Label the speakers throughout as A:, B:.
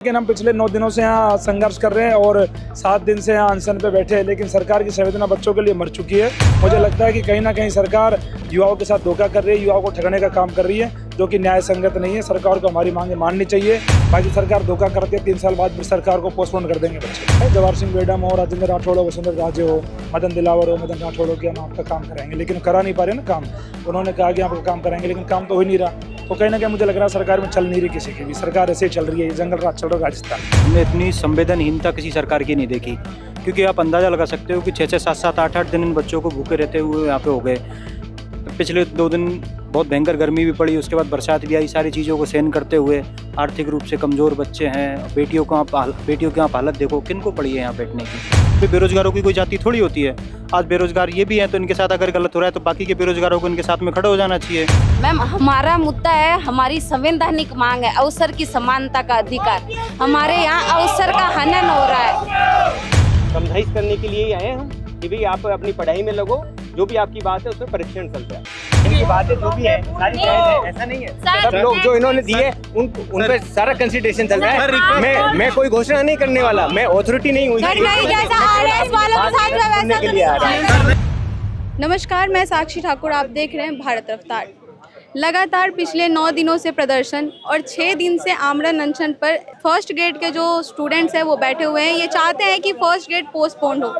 A: लेकिन हम पिछले 9 दिनों से यहाँ संघर्ष कर रहे हैं और 7 दिन से यहाँ अनशन पे बैठे हैं, लेकिन सरकार की संवेदना बच्चों के लिए मर चुकी है। मुझे लगता है कि कहीं ना कहीं सरकार युवाओं के साथ धोखा कर रही है, युवाओं को ठगने का काम कर रही है, जो कि न्याय संगत नहीं है। सरकार को हमारी मांगे माननी चाहिए। बाकी सरकार धोखा करती है, 3 साल बाद फिर सरकार को पोस्टपोन कर देंगे बच्चे। जवाहर सिंह बेडम हो, राजेंद्र राठौड़ हो, वसुंधरा राजे हो, मदन दिलावर हो, मदन राठौड़ हो, कि हम आपका काम कराएंगे, लेकिन करा नहीं पा रहे ना काम। उन्होंने कहा कि आपका काम कराएंगे, लेकिन काम तो हो ही नहीं रहा। तो कहीं ना कहीं मुझे लग रहा है सरकार में चल नहीं रही किसी की भी। सरकार ऐसे ही चल रही है, जंगल राज चल रहा है राजस्थान।
B: हमने इतनी संवेदनहीनता किसी सरकार की नहीं देखी, क्योंकि आप अंदाज़ा लगा सकते हो कि 6-6, 7-7, 8-8 दिन इन बच्चों को भूखे रहते हुए यहाँ पे हो गए। पिछले 2 दिन बहुत भयंकर गर्मी भी पड़ी, उसके बाद बरसात भी आई। सारी चीज़ों को सहन करते हुए आर्थिक रूप से कमज़ोर बच्चे हैं, बेटियों की आप हालत देखो, किन को पड़ी है यहाँ बैठने की। तो बेरोजगारों की कोई जाति थोड़ी होती है। आज बेरोजगार ये भी हैं, तो इनके साथ अगर गलत हो रहा है तो बाकी के बेरोजगारों को इनके साथ में खड़े हो जाना चाहिए।
C: मैम, हमारा मुद्दा है, हमारी संवैधानिक मांग है अवसर की समानता का अधिकार। हमारे यहाँ अवसर का हनन हो रहा है।
D: समझाइश करने के लिए ही आए हम कि भाई आप अपनी पढ़ाई में लगो, जो भी आपकी बात है उसमें परीक्षण चलता है। इनकी बातें जो भी है सारी जायज है, ऐसा नहीं है। सब लोग जो इन्होंने दिए उन पे सारा कंसिडरेशन चल रहा है। मैं कोई घोषणा नहीं करने वाला, मैं ऑथोरिटी नहीं हुई।
E: नमस्कार, मैं साक्षी ठाकुर, आप देख रहे हैं भारत रफ्तार। लगातार पिछले 9 दिनों से प्रदर्शन और 6 दिन से आमरण अनशन पर फर्स्ट ग्रेड के जो स्टूडेंट्स हैं वो बैठे हुए हैं। ये चाहते हैं कि फर्स्ट ग्रेड पोस्टपोन्ड हो।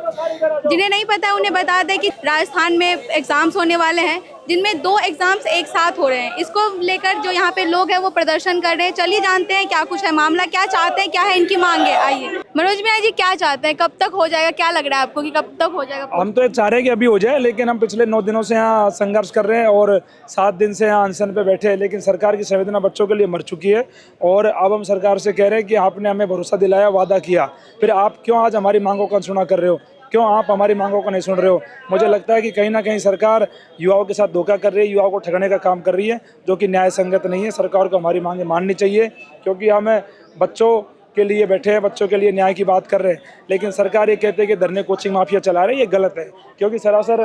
E: जिन्हें नहीं पता है उन्हें बता दें कि राजस्थान में एग्ज़ाम्स होने वाले हैं, जिनमें 2 एग्ज़ाम्स एक साथ हो रहे हैं। इसको लेकर जो यहाँ पे लोग हैं वो प्रदर्शन कर रहे हैं। चलिए जानते हैं क्या कुछ है मामला, क्या चाहते हैं, क्या है इनकी मांगे। आइए मनोज मीणा जी, क्या चाहते हैं, कब तक हो जाएगा, क्या लग रहा है आपको कि कब तक हो जाएगा?
A: हम तो चाह रहे हैं कि अभी हो जाए, लेकिन हम पिछले 9 दिनों से यहाँ संघर्ष कर रहे हैं और 7 दिन से यहाँ अनशन पे बैठे हैं, लेकिन सरकार की संवेदना बच्चों के लिए मर चुकी है। और अब हम सरकार से कह रहे हैं कि आपने हमें भरोसा दिलाया, वादा किया, फिर आप क्यों आज हमारी मांगों का अनसुना कर रहे हो? क्यों आप हमारी मांगों को नहीं सुन रहे हो? मुझे लगता है कि कहीं ना कहीं सरकार युवाओं के साथ धोखा कर रही है, युवाओं को ठगने का काम कर रही है, जो कि न्याय संगत नहीं है। सरकार को हमारी मांगे माननी चाहिए, क्योंकि हम बच्चों के लिए बैठे हैं, बच्चों के लिए न्याय की बात कर रहे हैं। लेकिन सरकार ये कहते हैं कि धरने कोचिंग माफिया चला रहे हैं, ये गलत है, क्योंकि सरासर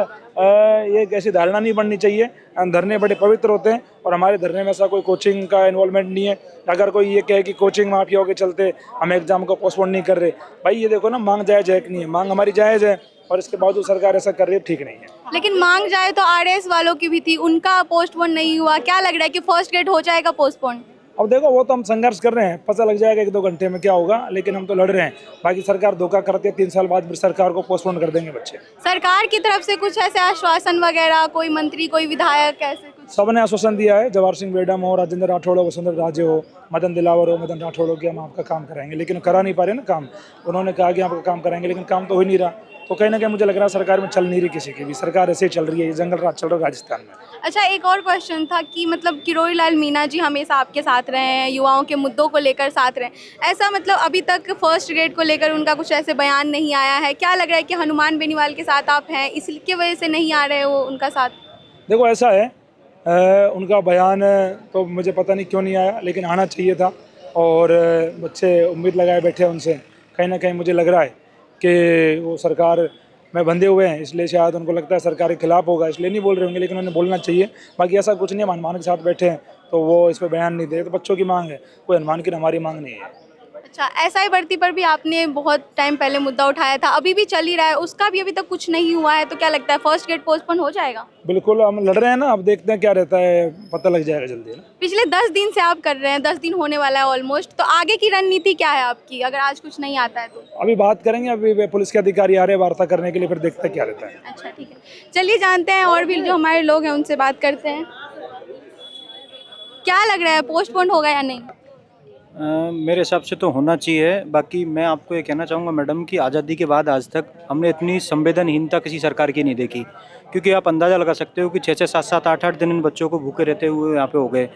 A: ये ऐसी धारणा नहीं बननी चाहिए। धरने बड़े पवित्र होते हैं और हमारे धरने में ऐसा कोई कोचिंग का इन्वॉल्वमेंट नहीं है। अगर कोई ये कहे कि कोचिंग माफियाओं के चलते हम एग्जाम को पोस्टपोन नहीं कर रहे, भाई ये देखो ना, मांग जायज़ है कि नहीं है? मांग हमारी जायज़ है और इसके बावजूद सरकार ऐसा कर रही है, ठीक नहीं है।
E: लेकिन मांग जाए तो आरएस वालों की भी थी, उनका पोस्टपोन नहीं हुआ। क्या लग रहा है कि फर्स्ट ग्रेड हो जाएगा पोस्टपोन?
A: अब देखो, वो तो हम संघर्ष कर रहे हैं, पता लग जाएगा 1-2 घंटे में क्या होगा, लेकिन हम तो लड़ रहे हैं। बाकी सरकार धोखा करती है, 3 साल बाद फिर सरकार को पोस्टपोन कर देंगे बच्चे।
E: सरकार की तरफ से कुछ ऐसे आश्वासन वगैरह, कोई मंत्री, कोई विधायक, ऐसे कुछ?
A: सबने आश्वासन दिया है। जवाहर सिंह बेडम हो, राजेंद्र राठौड़ हो, वसुंधरा राजे हो, मदन दिलावर हो, मदन राठौड़ हो, कि हम आपका काम कराएंगे, लेकिन करा नहीं पा रहे ना काम। उन्होंने कहा कि आपका काम कराएंगे, लेकिन काम तो हो ही नहीं रहा। तो कहीं ना कहीं मुझे लग रहा है सरकार में चल नहीं रही किसी की भी। सरकार ऐसे ही चल रही है, जंगल राज चल रहा है राजस्थान में।
E: अच्छा, एक और क्वेश्चन था कि मतलब किरोड़ी लाल मीणा जी हमेशा आपके साथ रहे हैं, युवाओं के मुद्दों को लेकर साथ रहे, ऐसा मतलब अभी तक फर्स्ट ग्रेड को लेकर उनका कुछ ऐसे बयान नहीं आया है। क्या लग रहा है कि हनुमान बेनीवाल के साथ आप हैं, इसकी वजह से नहीं आ रहे हो उनका साथ?
A: देखो, ऐसा है, उनका बयान तो मुझे पता नहीं क्यों नहीं आया, लेकिन आना चाहिए था। और बच्चे उम्मीद लगाए बैठे हैं उनसे। कहीं ना कहीं मुझे लग रहा है कि वो सरकार में बंधे हुए हैं, इसलिए शायद उनको लगता है सरकार के खिलाफ होगा, इसलिए नहीं बोल रहे होंगे, लेकिन उन्हें बोलना चाहिए। बाकी ऐसा कुछ नहीं है, हनुमान के साथ बैठे हैं तो वो इस पर बयान नहीं दे। तो बच्चों की मांग है, कोई हनुमान की हमारी मांग नहीं है।
E: अच्छा, एसआई भर्ती पर भी आपने बहुत टाइम पहले मुद्दा उठाया था, अभी भी चल ही रहा है, उसका भी अभी तक कुछ नहीं हुआ है। तो क्या लगता है फर्स्ट ग्रेड पोस्टपोन हो जाएगा?
A: बिल्कुल, हम लड़ रहे हैं ना, अब देखते हैं क्या रहता है, पता लग जाएगा जल्दी ना।
E: पिछले 10 दिन से आप कर रहे हैं, 10 दिन होने वाला है ऑलमोस्ट, तो आगे की रणनीति क्या है आपकी अगर आज कुछ नहीं आता है तो?
A: अभी बात करेंगे, अभी पुलिस के अधिकारी आ रहे हैं वार्ता करने के लिए, फिर देखते हैं क्या रहता है।
E: अच्छा, ठीक है, चलिए जानते हैं और भी जो हमारे लोग हैं उनसे बात करते हैं। क्या लग रहा है, पोस्टपोन होगा या नहीं?
B: मेरे हिसाब से तो होना चाहिए। बाकी मैं आपको ये कहना चाहूँगा मैडम कि आज़ादी के बाद आज तक हमने इतनी संवेदनहीनता किसी सरकार की नहीं देखी, क्योंकि आप अंदाज़ा लगा सकते हो कि 6-6, 7-7, 8-8 दिन इन बच्चों को भूखे रहते हुए यहाँ पे हो गए।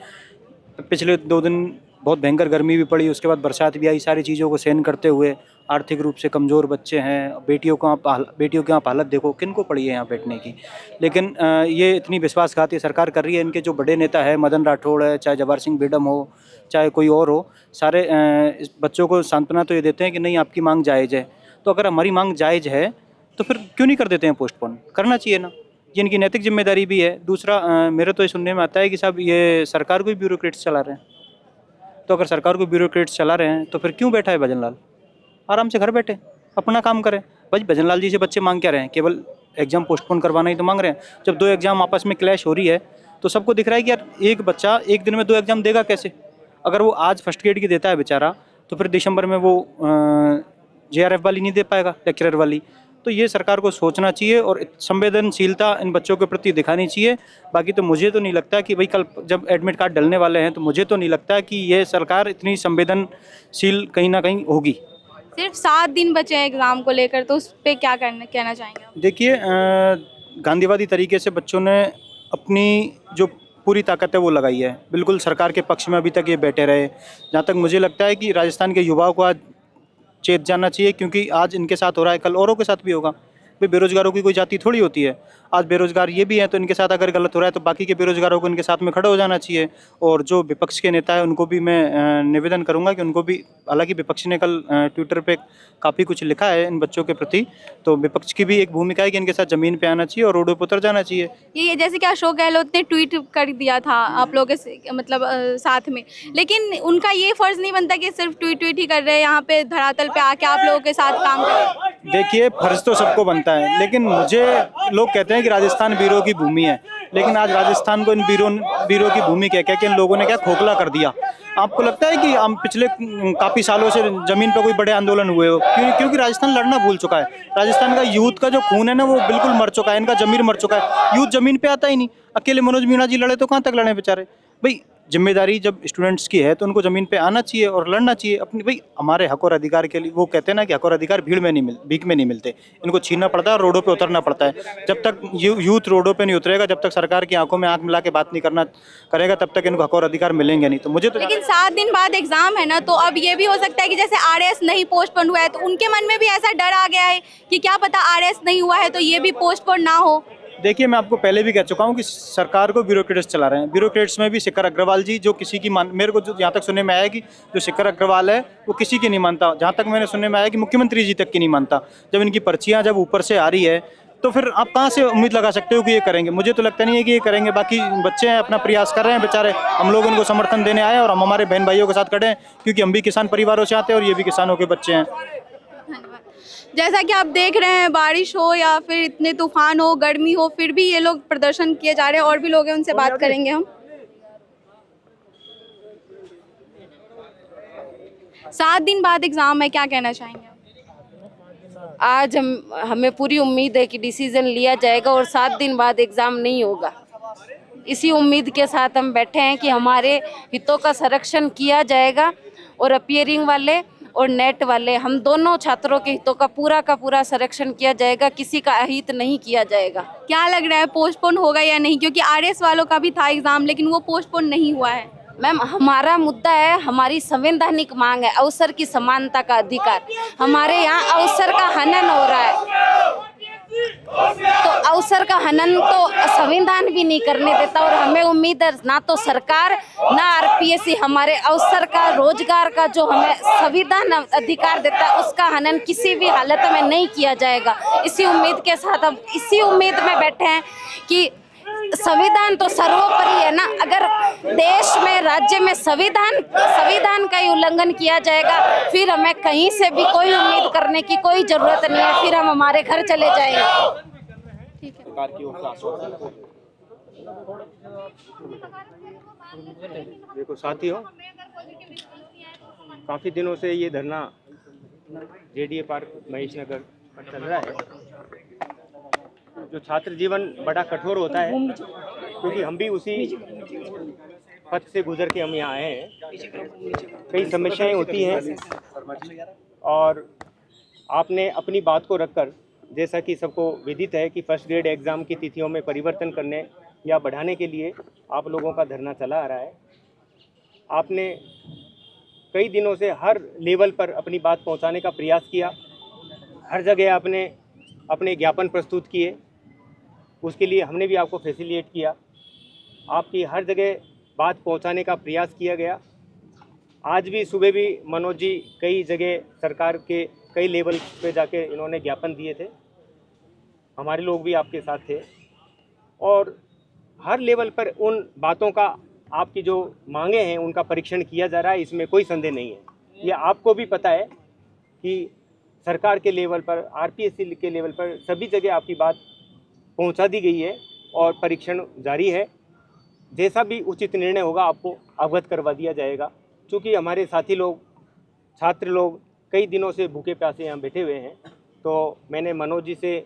B: पिछले 2 दिन बहुत भयंकर गर्मी भी पड़ी, उसके बाद बरसात भी आई। सारी चीज़ों को सहन करते हुए आर्थिक रूप से कमज़ोर बच्चे हैं, बेटियों की आप हालत देखो, किन को पड़ी है यहाँ बैठने की। लेकिन ये इतनी विश्वासघाती सरकार कर रही है। इनके जो बड़े नेता है, मदन राठौड़ है, चाहे जवाहर सिंह बेडम हो, चाहे कोई और हो, सारे इस बच्चों को सांत्वना तो ये देते हैं कि नहीं, आपकी मांग जायज़ है। तो अगर हमारी मांग जायज़ है तो फिर क्यों नहीं कर देते हैं पोस्टपोन? करना चाहिए ना, ये इनकी नैतिक जिम्मेदारी भी है। दूसरा, मेरे तो ये सुनने में आता है कि साहब ये सरकार को भी ब्यूरोक्रेट्स चला रहे हैं। तो अगर सरकार को ब्यूरोक्रेट्स चला रहे हैं तो फिर क्यों बैठा है भजन लाल? आराम से घर बैठे अपना काम करें। भाई भजन लाल जी से बच्चे मांग क्या रहे हैं? केवल एग्जाम पोस्टपोन करवाना ही तो मांग रहे हैं। जब 2 एग्जाम आपस में क्लैश हो रही है तो सबको दिख रहा है कि यार एक बच्चा एक दिन में 2 एग्जाम देगा कैसे? अगर वो आज फर्स्ट ग्रेड की देता है बेचारा तो फिर दिसंबर में वो JRF वाली नहीं दे पाएगा, लेक्चरर वाली। तो ये सरकार को सोचना चाहिए और संवेदनशीलता इन बच्चों के प्रति दिखानी चाहिए। बाकी तो मुझे तो नहीं लगता कि भाई कल जब एडमिट कार्ड डलने वाले हैं तो मुझे तो नहीं लगता कि ये सरकार इतनी संवेदनशील कहीं ना कहीं होगी।
E: सिर्फ 7 दिन बचे हैं एग्ज़ाम को लेकर, तो उस पर क्या कहना चाहेंगे आप?
B: देखिए गांधीवादी तरीके से बच्चों ने अपनी जो पूरी ताकत है वो लगाई है, बिल्कुल सरकार के पक्ष में अभी तक ये बैठे रहे। जहाँ तक मुझे लगता है कि राजस्थान के युवाओं को आज चेत जाना चाहिए, क्योंकि आज इनके साथ हो रहा है कल औरों के साथ भी होगा। भाई बेरोजगारों की कोई जाति थोड़ी होती है। आज बेरोजगार ये भी हैं तो इनके साथ अगर गलत हो रहा है तो बाकी के बेरोजगारों को इनके साथ में खड़े हो जाना चाहिए। और जो विपक्ष के नेता है उनको भी मैं निवेदन करूंगा कि उनको भी, हालांकि विपक्ष ने कल ट्विटर पे काफ़ी कुछ लिखा है इन बच्चों के प्रति, तो विपक्ष की भी एक भूमिका है कि इनके साथ ज़मीन पे आना चाहिए और रोडों पर उतर जाना चाहिए।
E: ये जैसे कि अशोक गहलोत ने ट्वीट कर दिया था आप लोगों के मतलब साथ में, लेकिन उनका ये फ़र्ज़ नहीं बनता कि सिर्फ ट्वीट ही कर रहे हैं, यहाँ पे धरातल पे आके आप लोगों के साथ काम करें।
B: देखिए फर्ज तो सबको बनता है, लेकिन मुझे लोग कहते हैं कि राजस्थान वीरों की भूमि है, लेकिन आज राजस्थान को इन वीरों की भूमि कह के इन लोगों ने क्या खोखला कर दिया। आपको लगता है कि हम पिछले काफ़ी सालों से ज़मीन पर कोई बड़े आंदोलन हुए हो? क्योंकि राजस्थान लड़ना भूल चुका है। राजस्थान का यूथ का जो खून है ना वो बिल्कुल मर चुका है, इनका ज़मीर मर चुका है। यूथ ज़मीन पे आता ही नहीं। अकेले मनोज मीणा जी लड़े तो कहाँ तक लड़े बेचारे? भाई जिम्मेदारी जब स्टूडेंट्स की है तो उनको ज़मीन पे आना चाहिए और लड़ना चाहिए अपनी। भाई हमारे हक और अधिकार के लिए वो कहते हैं ना कि हक और अधिकार भीख में नहीं मिलते, इनको छीनना पड़ता है और रोडों पे उतरना पड़ता है। जब तक यूथ रोडों पे नहीं उतरेगा, जब तक सरकार की आंखों में आंख मिला के बात नहीं करेगा, तब तक इनको हक और अधिकार मिलेंगे नहीं। तो मुझे तो
E: लेकिन 7 दिन बाद एग्जाम है ना, तो अब ये भी हो सकता है कि जैसे RS नहीं पोस्टपोन हुआ है तो उनके मन में भी ऐसा डर आ गया है कि क्या पता RS नहीं हुआ है तो ये भी पोस्टपोन ना हो।
B: देखिए मैं आपको पहले भी कह चुका हूँ कि सरकार को ब्यूरोक्रेट्स चला रहे हैं। ब्यूरोक्रेट्स में भी शेखर अग्रवाल जी, जो किसी की मेरे को जो यहाँ तक सुनने में आया कि जो शेखर अग्रवाल है वो किसी की नहीं मानता। जहाँ तक मैंने सुनने में आया कि मुख्यमंत्री जी तक की नहीं मानता। जब इनकी पर्चियाँ जब ऊपर से आ रही है तो फिर आप कहाँ से उम्मीद लगा सकते हो कि ये करेंगे? मुझे तो लगता नहीं है कि ये करेंगे। बाकी बच्चे हैं, अपना प्रयास कर रहे हैं बेचारे, हम लोग इनको समर्थन देने आए और हम हमारे बहन भाइयों के साथ खड़े हैं, क्योंकि हम भी किसान परिवारों से आते हैं और ये भी किसानों के बच्चे हैं।
E: जैसा कि आप देख रहे हैं, बारिश हो या फिर इतने तूफान हो, गर्मी हो, फिर भी ये लोग प्रदर्शन किए जा रहे हैं। और भी लोग हैं, उनसे बात करेंगे हम। 7 दिन बाद एग्जाम है, क्या कहना चाहेंगे?
C: आज हमें पूरी उम्मीद है कि डिसीजन लिया जाएगा और 7 दिन बाद एग्ज़ाम नहीं होगा। इसी उम्मीद के साथ हम बैठे हैं कि हमारे हितों का संरक्षण किया जाएगा और अपीयरिंग वाले और नेट वाले, हम दोनों छात्रों के हितों का पूरा संरक्षण किया जाएगा, किसी का अहित नहीं किया जाएगा।
E: क्या लग रहा है, पोस्टपोन होगा या नहीं? क्योंकि RS वालों का भी था एग्जाम, लेकिन वो पोस्टपोन नहीं हुआ है।
C: मैम हमारा मुद्दा है, हमारी संवैधानिक मांग है अवसर की समानता का अधिकार। हमारे यहाँ अवसर का हनन हो रहा है, तो अवसर का हनन तो संविधान भी नहीं करने देता। और हमें उम्मीद है ना तो सरकार ना RPSC हमारे अवसर का, रोजगार का जो हमें संविधान अधिकार देता है उसका हनन किसी भी हालत में नहीं किया जाएगा। इसी उम्मीद के साथ हम इसी उम्मीद में बैठे हैं कि संविधान तो सर्वोपरि है ना। अगर देश में, राज्य में संविधान का ही उल्लंघन किया जाएगा फिर हमें कहीं से भी कोई उम्मीद करने की कोई जरूरत नहीं है, फिर हम हमारे घर चले जाएंगे।
E: ठीक है।
D: देखो साथियों, काफ़ी दिनों से ये धरना JDA पार्क महेश नगर पर चल रहा है। जो छात्र जीवन बड़ा कठोर होता है, क्योंकि हम भी उसी पथ से गुजर के हम यहाँ आए हैं। कई समस्याएं होती हैं और आपने अपनी बात को रखकर, जैसा कि सबको विदित है कि फर्स्ट ग्रेड एग्ज़ाम की तिथियों में परिवर्तन करने या बढ़ाने के लिए आप लोगों का धरना चला आ रहा है। आपने कई दिनों से हर लेवल पर अपनी बात पहुंचाने का प्रयास किया, हर जगह आपने अपने ज्ञापन प्रस्तुत किए, उसके लिए हमने भी आपको फैसिलिटेट किया। आपकी हर जगह बात पहुंचाने का प्रयास किया गया। आज भी सुबह भी मनोज जी कई जगह सरकार के कई लेवल पे जाके इन्होंने ज्ञापन दिए थे, हमारे लोग भी आपके साथ थे और हर लेवल पर उन बातों का आपकी जो मांगे हैं उनका परीक्षण किया जा रहा है, इसमें कोई संदेह नहीं है। ये आपको भी पता है कि सरकार के लेवल पर, आरपीएससी के लेवल पर सभी जगह आपकी बात पहुंचा दी गई है और परीक्षण जारी है। जैसा भी उचित निर्णय होगा आपको अवगत करवा दिया जाएगा। क्योंकि हमारे साथी लोग, छात्र लोग कई दिनों से भूखे प्यासे यहाँ बैठे हुए हैं, तो मैंने मनोज जी से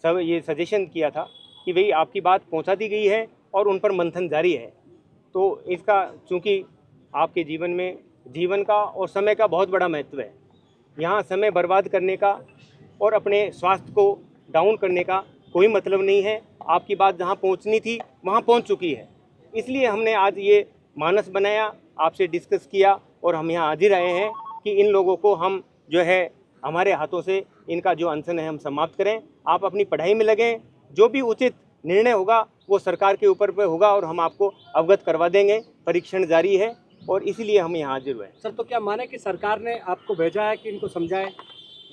D: सब ये सजेशन किया था कि भाई आपकी बात पहुँचा दी गई है और उन पर मंथन जारी है। तो इसका चूँकि आपके जीवन में जीवन का और समय का बहुत बड़ा महत्व है, यहाँ समय बर्बाद करने का और अपने स्वास्थ्य को डाउन करने का कोई मतलब नहीं है। आपकी बात जहाँ पहुँचनी थी वहाँ पहुँच चुकी है, इसलिए हमने आज ये मानस बनाया, आपसे डिस्कस किया और हम यहाँ हाजिर आए हैं कि इन लोगों को हम जो है हमारे हाथों से इनका जो अनशन है हम समाप्त करें। आप अपनी पढ़ाई में लगें, जो भी उचित निर्णय होगा वो सरकार के ऊपर पे होगा और हम आपको अवगत करवा देंगे। परीक्षण जारी है और इसीलिए हम यहाँ हाजिर हुए।
F: सर, तो क्या माने कि सरकार ने आपको भेजा है कि इनको समझाएं?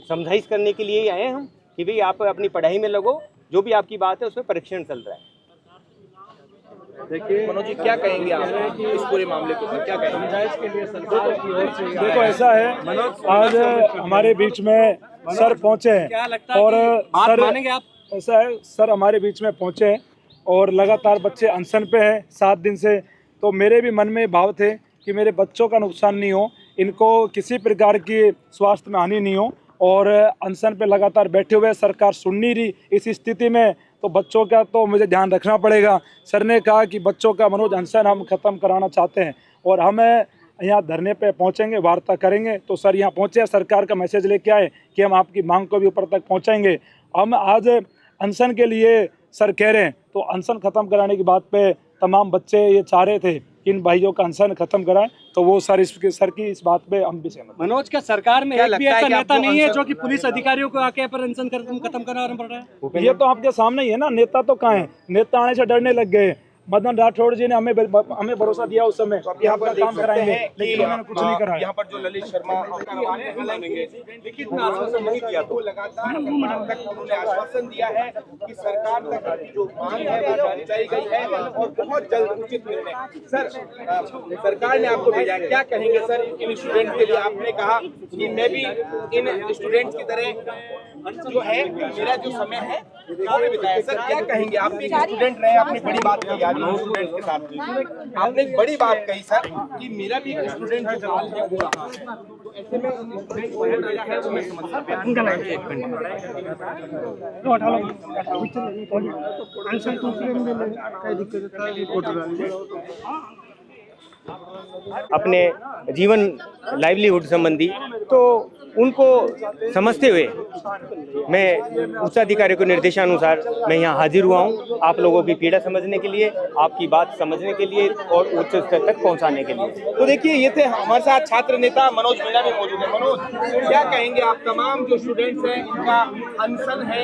D: समझाइश करने के लिए ही आए हम कि भाई आप अपनी पढ़ाई में लगो, जो भी आपकी बात है उसमें परीक्षण चल रहा है।
F: देखिए
G: मनोज जी, क्या कहेंगे आप इस पूरे मामले को, क्या कहेंगे?
F: के लिए सरकार की ओर से
A: देखो ऐसा है, आज हमारे बीच में सर पहुंचे
F: क्या
A: हैं
F: लगता है
A: और
F: कि बात
A: सर
F: मानेंगे आप?
A: ऐसा है, सर हमारे बीच में पहुंचे हैं और लगातार बच्चे अनशन पे हैं 7 दिन से। तो मेरे भी मन में भाव थे कि मेरे बच्चों का नुकसान नहीं हो, इनको किसी प्रकार की स्वास्थ्य में हानि नहीं हो, और अनशन पे लगातार बैठे हुए सरकार सुन नहीं रही। इस स्थिति में तो बच्चों का तो मुझे ध्यान रखना पड़ेगा। सर ने कहा कि बच्चों का मनोज अनशन हम ख़त्म कराना चाहते हैं और हम यहाँ धरने पे पहुँचेंगे, वार्ता करेंगे। तो सर यहाँ पहुँचे, सरकार का मैसेज लेके आए कि हम आपकी मांग को भी ऊपर तक पहुँचाएंगे। हम आज अनशन के लिए सर कह रहे हैं, तो अनशन ख़त्म कराने की बात पे तमाम बच्चे ये चाह रहे थे कि इन भाइयों का अनशन ख़त्म कराएं, तो वो सर की इस बात पे हम भी सहमत।
F: मनोज, क्या सरकार में
G: क्या
F: एक भी
G: लगता है
F: ऐसा
G: कि
F: नेता
G: आपको
F: नहीं है
G: अनशन-
F: जो कि पुलिस अधिकारियों को आके पर अनशन खत्म कराना पड़ रहा है?
A: ये तो आपके सामने ही है ना, नेता तो कहाँ है, नेता आने से डरने लग गए। मदन राठौड़ जी ने हमें भरोसा दिया उस समय कि आप काम कराएंगे, लेकिन उन्होंने कुछ नहीं कराया।
G: यहाँ पर जो ललित शर्मा लिखित में आश्वासन नहीं दिया, तो लगातार सरकार तक उन्होंने आश्वासन दिया है कि सरकार तक की जो मांग है वो पहुंचाई गई है और बहुत जल्द उचित निर्णय। सर, सरकार ने आपको भेजा है, क्या कहेंगे सर इन स्टूडेंट्स के लिए? आपने कहा कि मैं भी इन स्टूडेंट्स की तरह जो है मेरा जो समय है वो भी बिताया। सर, क्या कहेंगे? आप भी एक स्टूडेंट रहे, आपने बड़ी बात कही आज स्टूडेंट्स के साथ भी। आपने एक बड़ी बात कही सर कि मेरा भी एक स्टूडेंट जो हाल है वो रहा है, तो ऐसे में स्टूडेंट को आया है वो मैं समझ सकता
D: अपने जीवन लाइवलीहुड संबंधी, तो उनको समझते हुए मैं उच्चाधिकारी को निर्देशानुसार मैं यहाँ हाजिर हुआ हूँ, आप लोगों की पीड़ा समझने के लिए, आपकी बात समझने के लिए और उच्च स्तर तक पहुँचाने के लिए।
G: तो देखिए, ये थे हमारे साथ छात्र नेता मनोज मीणा भी मौजूद है। मनोज, क्या कहेंगे आप? तमाम जो स्टूडेंट्स हैं इनका अनशन है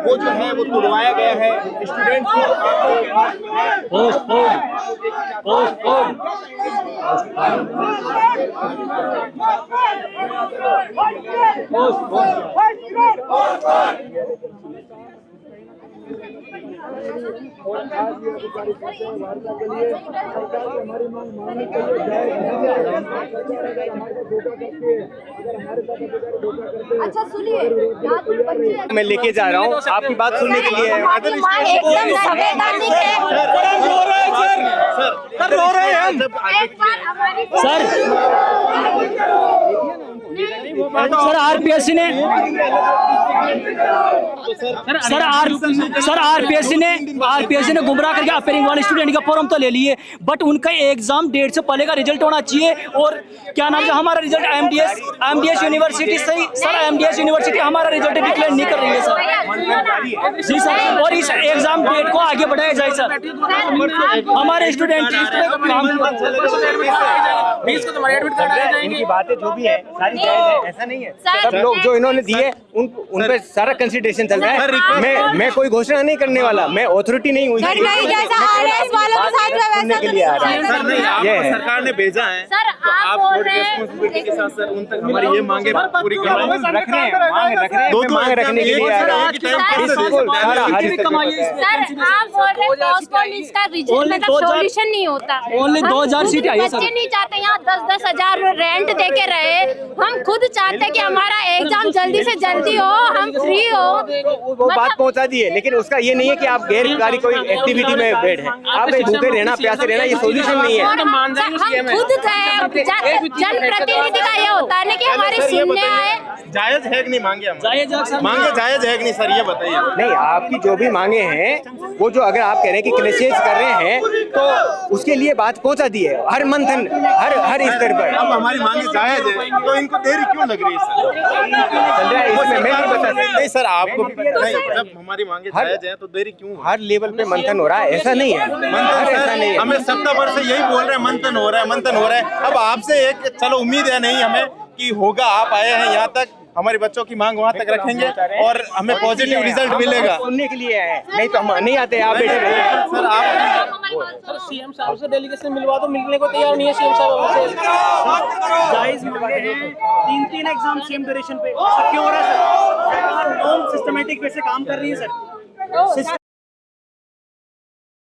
G: वो जो है वो तुड़वाया गया है। स्टूडेंट्स
C: अच्छा सुनिए, यहाँ पर बच्चे
D: मैं लेके जा रहा हूँ, आपकी बात सुनने के लिए।
C: हमारी मांग एकदम संवैधानिक है।
G: सर रो रहे हैं हम।
C: एक बार हमारी
H: सर आरपीएससी ने आरपीएससी ने गुमराह करके अपेयरिंग वाले स्टूडेंट का फॉर्म तो ले लिए, बट उनका एग्जाम डेट से पहले का रिजल्ट होना चाहिए। और क्या नाम है, हमारा रिजल्ट एमडीएस यूनिवर्सिटी सही सर, एमडीएस यूनिवर्सिटी हमारा रिजल्ट डिक्लेयर नहीं कर रही है सर। जी सर, और इस एग्जाम डेट को आगे बढ़ाया जाए सर। हमारे स्टूडेंट
D: इनकी बातें जो भी है सारी जायज है, ऐसा नहीं है। सब लोग जो इन्होंने दिए उन पे पे सारा कंसिडरेशन चल रहा है। मैं कोई घोषणा नहीं करने वाला, मैं अथॉरिटी नहीं हूँ
E: गडकरी जैसा आरएस वालों के साथ में
D: सुनने के लिए आ रहा है।
G: सर नहीं, आपको सरकार ने भेजा है
C: सर,
G: तो
C: आप
G: आप
C: बोल
G: थोड़ी
C: रहे हैं-
G: रिस्पॉन्सिबिलिटी के साथ सर उन तक हमारी ये मांगे पूरी करवाएं।
D: रख रहे हैं, मांग रख रहे हैं,
G: दो
D: मैं मांग रखने के लिए आ रहा हूँ। बिल्कुल, सारा हर
H: भी कमाइए इस
C: सर, आप बोल रहे हैं पोस्टपोन इसका रिजल्ट
H: Only
C: मतलब
H: 2000
C: सॉल्यूशन नहीं होता।
H: Only
C: हम
H: 2000
C: खुद
H: सीटें आई है सर।
C: बच्चे नहीं चाहते यहाँ 10-10 हजार रेंट दे के रहे, हम खुद चाहते हैं कि हमारा एग्जाम जल्दी से जल्दी हो, हम फ्री हो।
D: वो बात पहुंचा दी है, लेकिन उसका ये नहीं है कि आप गैरकारी कोई एक्टिविटी में बैठ हैं। आप भूखे रहना, प्यासे रहना, ये सोल्यूशन नहीं है।
C: हम खुद गए, जनप्रतिनिधि का ये होता है ना कि हमारी सुनने आए।
G: जायज है कि नहीं मांगे हम?
H: जायज है सर।
G: मांगे जायज है कि नहीं सर, ये बताइए।
D: नहीं, आपकी जो भी मांगे हैं वो जो अगर आप कह रहे हैं कि क्लेशेज कर रहे हैं तो उसके लिए बात पहुंचा दी है हर मंथन, हर स्तर पर
G: अब हमारी मांगे जायज है तो इनको देरी क्यों लग रही है सर?
D: चल रहा है, इसमें मैं नहीं बता सकता।
G: नहीं सर, आपको नहीं, जब हमारी मांगे जायज है तो देरी क्यों?
D: हर लेवल पे मंथन हो रहा है, ऐसा नहीं है, ऐसा नहीं है।
G: हमें सत्ता भर से यही बोल रहे हैं मंथन हो रहा है, मंथन हो रहा है। अब आपसे एक चलो उम्मीद है नहीं हमें कि होगा, आप आए हैं यहाँ तक, हमारे बच्चों की मांग वहाँ तक रखेंगे और हमें पॉजिटिव रिजल्ट मिलेगा।
D: सुनने के लिए आए, नहीं तो हम नहीं आते। आप बैठे रहिए।
G: सर आप
H: सीएम साहब से डेलीगेशन मिलवा दो, मिलने को तैयार नहीं है सीएम साहब। जायज मांगे हैं, 3 एग्जाम सेम ड्यूरेशन पे, ऐसा क्यों हो रहा है सर? सरकार नॉन सिस्टमैटिक वे से काम कर रही है सर।